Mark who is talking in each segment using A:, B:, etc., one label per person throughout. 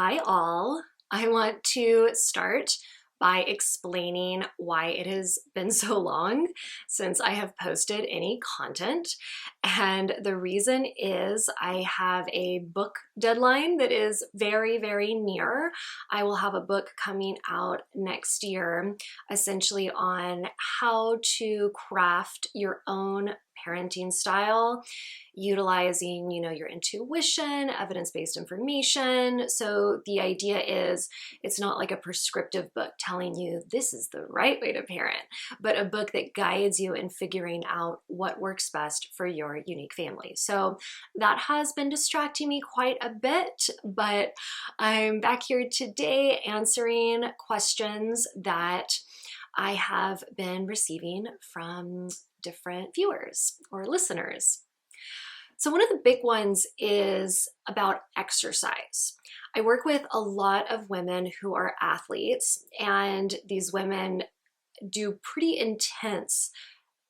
A: Hi all. I want to start by explaining why it has been so long since I have posted any content. And the reason is I have a book deadline that is very, very near. I will have a book coming out next year, essentially on how to craft your own parenting style, utilizing, your intuition, evidence-based information. So the idea is it's not like a prescriptive book telling you this is the right way to parent, but a book that guides you in figuring out what works best for your unique family. So that has been distracting me quite a bit, but I'm back here today answering questions that I have been receiving from different viewers or listeners. So one of the big ones is about exercise. I work with a lot of women who are athletes, and these women do pretty intense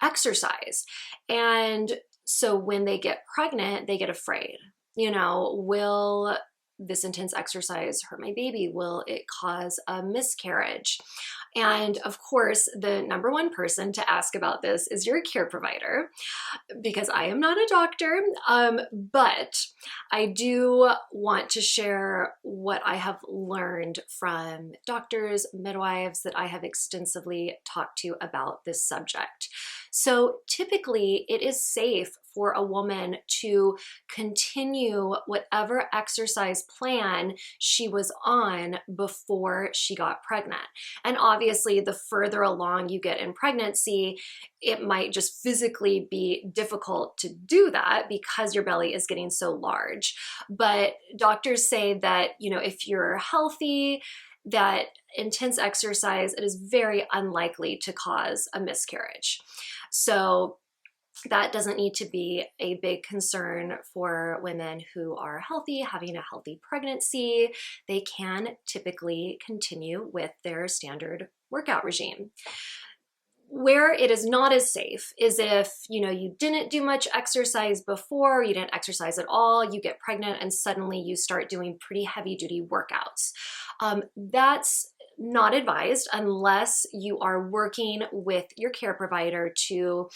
A: exercise. And so when they get pregnant, they get afraid. Will this intense exercise hurt my baby? Will it cause a miscarriage? And of course, the number one person to ask about this is your care provider, because I am not a doctor, but I do want to share what I have learned from doctors, midwives that I have extensively talked to about this subject. So typically it is safe for a woman to continue whatever exercise plan she was on before she got pregnant. And obviously, the further along you get in pregnancy, it might just physically be difficult to do that because your belly is getting so large. But doctors say that, if you're healthy, that intense exercise, it is very unlikely to cause a miscarriage. So that doesn't need to be a big concern for women who are healthy, having a healthy pregnancy. They can typically continue with their standard workout regime. Where it is not as safe is if, you didn't do much exercise before, you didn't exercise at all, you get pregnant and suddenly you start doing pretty heavy duty workouts. That's not advised unless you are working with your care provider to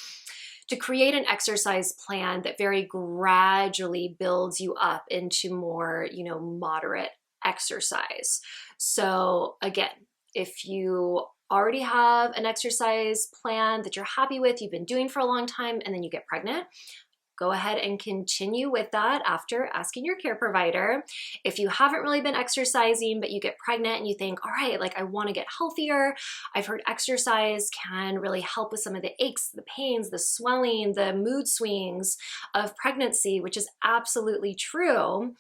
A: create an exercise plan that very gradually builds you up into more, moderate exercise. So again, if you already have an exercise plan that you're happy with, you've been doing for a long time, and then you get pregnant, go ahead and continue with that after asking your care provider. If you haven't really been exercising, but you get pregnant and you think, all right, I want to get healthier. I've heard exercise can really help with some of the aches, the pains, the swelling, the mood swings of pregnancy, which is absolutely true.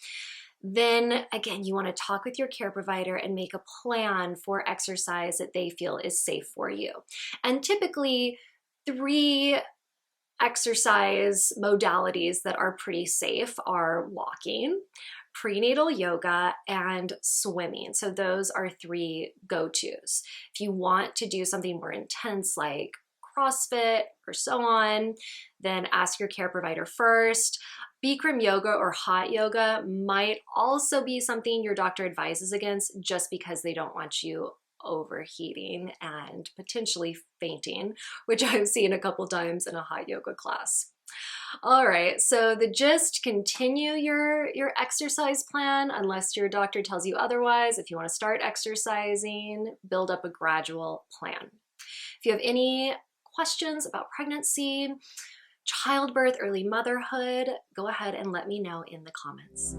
A: Then again, you want to talk with your care provider and make a plan for exercise that they feel is safe for you. And typically 3 exercise modalities that are pretty safe are walking, prenatal yoga, and swimming. So those are 3 go-tos. If you want to do something more intense like CrossFit or so on, then ask your care provider first. Bikram yoga or hot yoga might also be something your doctor advises against just because they don't want you overheating and potentially fainting, which I've seen a couple times in a hot yoga class. All right, so the gist, continue your exercise plan unless your doctor tells you otherwise. If you want to start exercising, build up a gradual plan. If you have any questions about pregnancy, childbirth, early motherhood, go ahead and let me know in the comments.